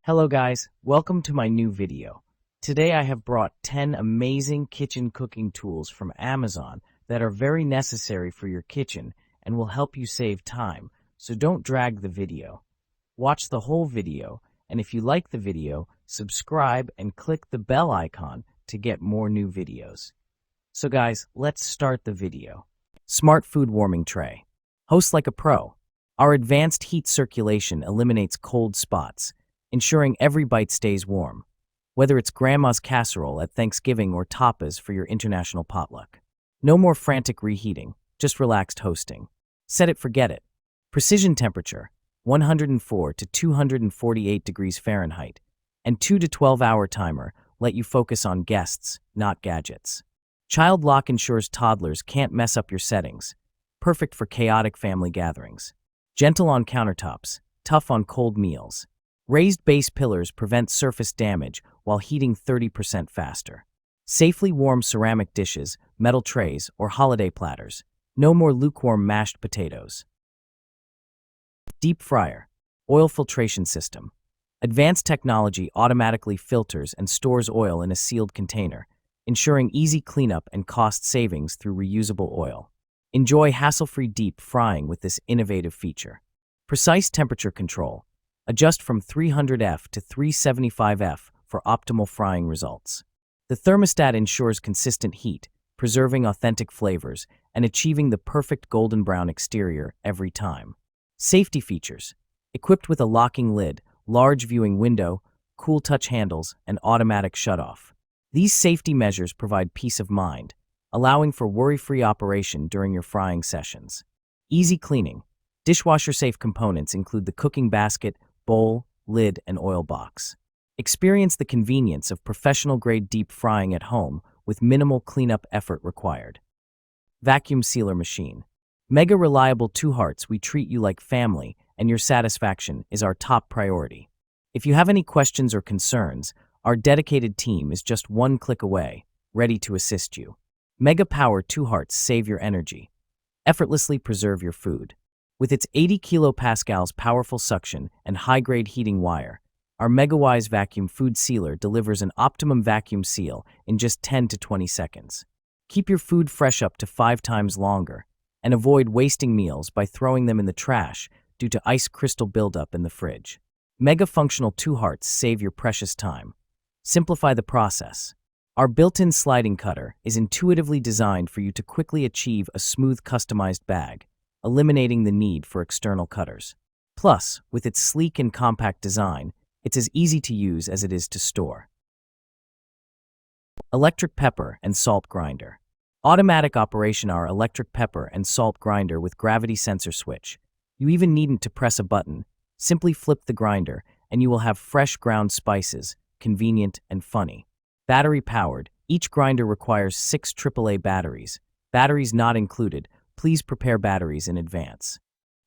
Hello guys, welcome to my new video. Today I have brought 10 amazing kitchen cooking tools from Amazon that are very necessary for your kitchen and will help you save time, so don't drag the video. Watch the whole video, and if you like the video, subscribe and click the bell icon to get more new videos. So guys, let's start the video. Smart Food Warming Tray. Host like a pro. Our advanced heat circulation eliminates cold spots, ensuring every bite stays warm, whether it's grandma's casserole at Thanksgiving or tapas for your international potluck. No more frantic reheating, just relaxed hosting. Set it, forget it. Precision temperature, 104 to 248 degrees Fahrenheit, and 2 to 12-hour timer let you focus on guests, not gadgets. Child lock ensures toddlers can't mess up your settings, perfect for chaotic family gatherings. Gentle on countertops, tough on cold meals. Raised base pillars prevent surface damage while heating 30% faster. Safely warm ceramic dishes, metal trays, or holiday platters. No more lukewarm mashed potatoes. Deep fryer. Oil filtration system. Advanced technology automatically filters and stores oil in a sealed container, ensuring easy cleanup and cost savings through reusable oil. Enjoy hassle-free deep frying with this innovative feature. Precise temperature control. Adjust from 300°F to 375°F for optimal frying results. The thermostat ensures consistent heat, preserving authentic flavors and achieving the perfect golden brown exterior every time. Safety features. Equipped with a locking lid, large viewing window, cool touch handles, and automatic shutoff. These safety measures provide peace of mind, allowing for worry-free operation during your frying sessions. Easy cleaning. Dishwasher-safe components include the cooking basket, bowl, lid, and oil box. Experience the convenience of professional-grade deep frying at home with minimal cleanup effort required. Vacuum sealer machine. Mega reliable 2 hearts, we treat you like family, and your satisfaction is our top priority. If you have any questions or concerns, our dedicated team is just one click away, ready to assist you. Mega Power 2 hearts save your energy. Effortlessly preserve your food. With its 80 kilopascals powerful suction and high-grade heating wire, our MegaWise vacuum food sealer delivers an optimum vacuum seal in just 10 to 20 seconds. Keep your food fresh up to 5 times longer, and avoid wasting meals by throwing them in the trash due to ice crystal buildup in the fridge. Mega Functional 2 hearts save your precious time. Simplify the process. Our built-in sliding cutter is intuitively designed for you to quickly achieve a smooth customized bag, eliminating the need for external cutters. Plus, with its sleek and compact design, it's as easy to use as it is to store. Electric pepper and salt grinder. Automatic operation. Our electric pepper and salt grinder with gravity sensor switch. You even needn't to press a button. Simply flip the grinder and you will have fresh ground spices, convenient and funny. Battery powered. Each grinder requires 6 AAA batteries. Batteries not included. Please prepare batteries in advance.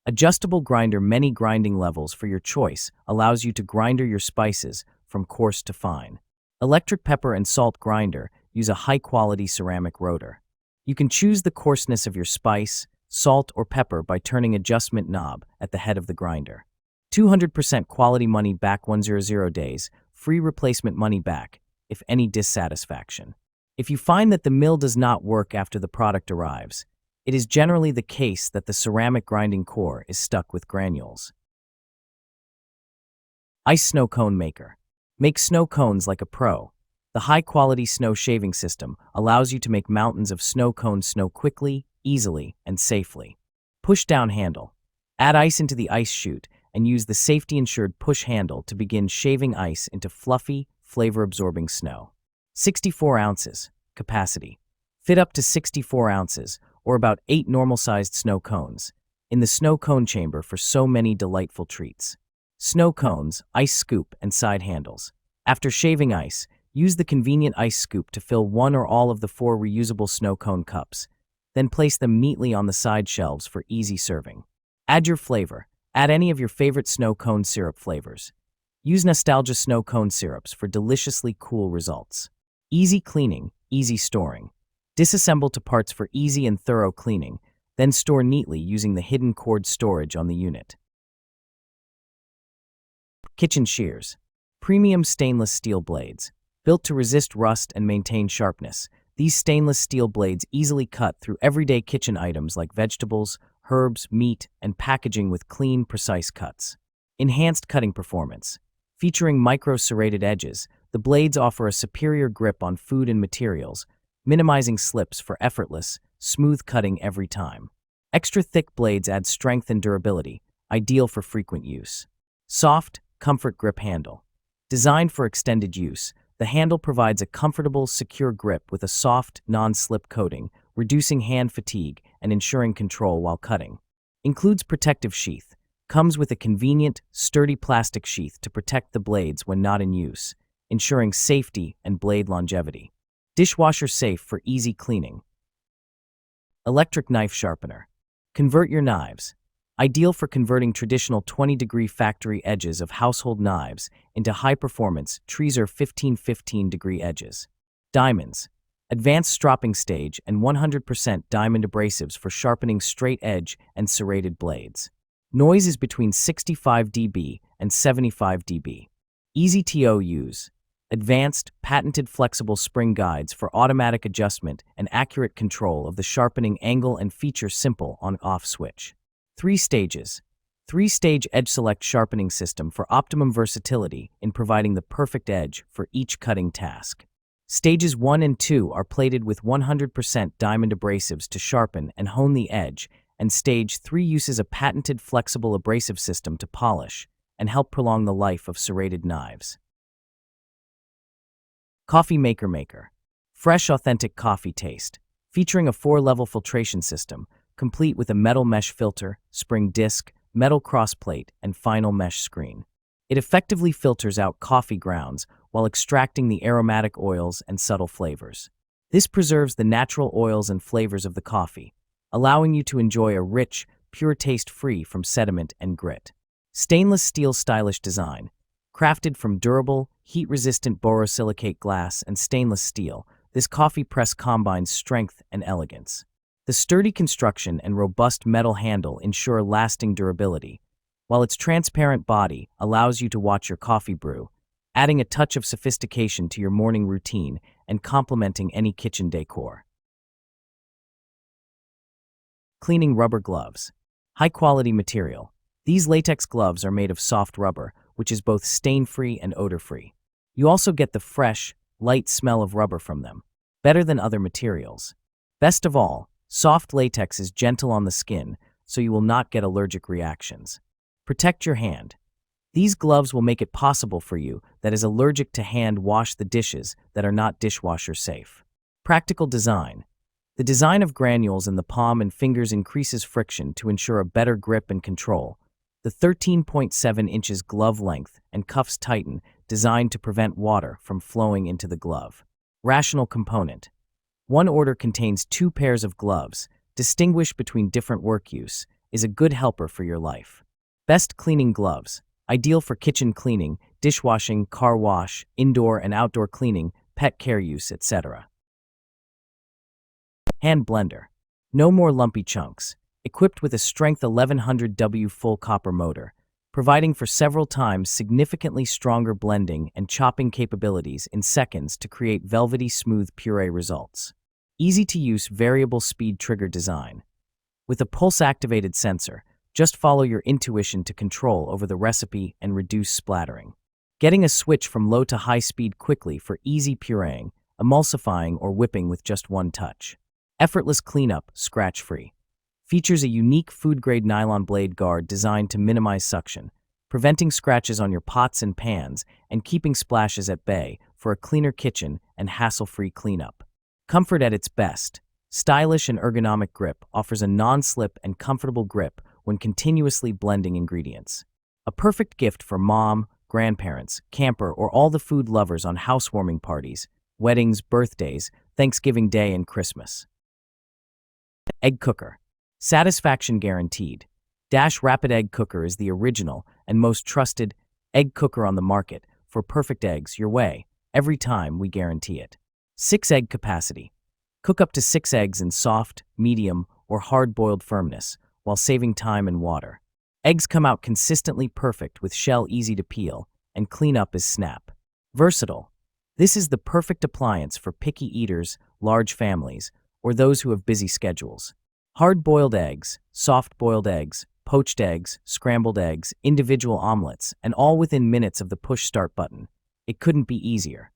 Adjustable grinder. Many grinding levels for your choice allows you to grind your spices from coarse to fine. Electric pepper and salt grinder use a high-quality ceramic rotor. You can choose the coarseness of your spice, salt, or pepper by turning adjustment knob at the head of the grinder. 200% quality money back 100 days, free replacement money back if any dissatisfaction. If you find that the mill does not work after the product arrives, it is generally the case that the ceramic grinding core is stuck with granules. Ice Snow Cone Maker. Make snow cones like a pro. The high-quality snow shaving system allows you to make mountains of snow cones snow quickly, easily, and safely. Push-down handle. Add ice into the ice chute and use the safety-ensured push handle to begin shaving ice into fluffy, flavor-absorbing snow. 64 ounces. Capacity. Fit up to 64 ounces, or about 8 normal-sized snow cones, in the snow cone chamber for so many delightful treats. Snow cones, ice scoop, and side handles. After shaving ice, use the convenient ice scoop to fill one or all of the 4 reusable snow cone cups, then place them neatly on the side shelves for easy serving. Add your flavor. Add any of your favorite snow cone syrup flavors. Use Nostalgia snow cone syrups for deliciously cool results. Easy cleaning, easy storing. Disassemble to parts for easy and thorough cleaning, then store neatly using the hidden cord storage on the unit. Kitchen shears. Premium stainless steel blades. Built to resist rust and maintain sharpness, these stainless steel blades easily cut through everyday kitchen items like vegetables, herbs, meat, and packaging with clean, precise cuts. Enhanced cutting performance. Featuring micro-serrated edges, the blades offer a superior grip on food and materials, minimizing slips for effortless, smooth cutting every time. Extra thick blades add strength and durability, ideal for frequent use. Soft, comfort grip handle. Designed for extended use, the handle provides a comfortable, secure grip with a soft, non-slip coating, reducing hand fatigue and ensuring control while cutting. Includes protective sheath. Comes with a convenient, sturdy plastic sheath to protect the blades when not in use, ensuring safety and blade longevity. Dishwasher safe for easy cleaning. Electric knife sharpener. Convert your knives. Ideal for converting traditional 20-degree factory edges of household knives into high-performance Treaser 1515-degree edges. Diamonds. Advanced stropping stage and 100% diamond abrasives for sharpening straight edge and serrated blades. Noise is between 65 dB and 75 dB. Easy to use. Advanced, patented flexible spring guides for automatic adjustment and accurate control of the sharpening angle and feature simple on-off switch. 3 stages. 3-stage edge select sharpening system for optimum versatility in providing the perfect edge for each cutting task. Stages 1 and 2 are plated with 100% diamond abrasives to sharpen and hone the edge, and Stage 3 uses a patented flexible abrasive system to polish and help prolong the life of serrated knives. Coffee Maker. Fresh, authentic coffee taste. Featuring a 4-level filtration system, complete with a metal mesh filter, spring disc, metal crossplate, and final mesh screen. It effectively filters out coffee grounds while extracting the aromatic oils and subtle flavors. This preserves the natural oils and flavors of the coffee, allowing you to enjoy a rich, pure taste free from sediment and grit. Stainless steel stylish design. Crafted from durable, heat-resistant borosilicate glass and stainless steel, this coffee press combines strength and elegance. The sturdy construction and robust metal handle ensure lasting durability, while its transparent body allows you to watch your coffee brew, adding a touch of sophistication to your morning routine and complementing any kitchen decor. Cleaning rubber gloves. High-quality material. These latex gloves are made of soft rubber, which is both stain-free and odor-free. You also get the fresh, light smell of rubber from them, better than other materials. Best of all, soft latex is gentle on the skin, so you will not get allergic reactions. Protect your hand. These gloves will make it possible for you that is allergic to hand wash the dishes that are not dishwasher safe. Practical design. The design of granules in the palm and fingers increases friction to ensure a better grip and control. The 13.7 inches glove length and cuffs tighten, designed to prevent water from flowing into the glove. Rational component. One order contains 2 pairs of gloves, distinguished between different work use, is a good helper for your life. Best cleaning gloves. Ideal for kitchen cleaning, dishwashing, car wash, indoor and outdoor cleaning, pet care use, etc. Hand blender. No more lumpy chunks. Equipped with a strength 1100W full copper motor, providing for several times significantly stronger blending and chopping capabilities in seconds to create velvety smooth puree results. Easy-to-use variable speed trigger design. With a pulse-activated sensor, just follow your intuition to control over the recipe and reduce splattering. Getting a switch from low to high speed quickly for easy pureeing, emulsifying, or whipping with just one touch. Effortless cleanup, scratch-free. Features a unique food-grade nylon blade guard designed to minimize suction, preventing scratches on your pots and pans and keeping splashes at bay for a cleaner kitchen and hassle-free cleanup. Comfort at its best. Stylish and ergonomic grip offers a non-slip and comfortable grip when continuously blending ingredients. A perfect gift for mom, grandparents, camper, or all the food lovers on housewarming parties, weddings, birthdays, Thanksgiving Day, and Christmas. Egg cooker. Satisfaction guaranteed. Dash Rapid Egg Cooker is the original and most trusted egg cooker on the market for perfect eggs your way, every time, we guarantee it. 6 egg capacity. Cook up to 6 eggs in soft, medium, or hard-boiled firmness while saving time and water. Eggs come out consistently perfect with shell easy to peel and cleanup is snap. Versatile. This is the perfect appliance for picky eaters, large families, or those who have busy schedules. Hard-boiled eggs, soft-boiled eggs, poached eggs, scrambled eggs, individual omelets, and all within minutes of the push start button. It couldn't be easier.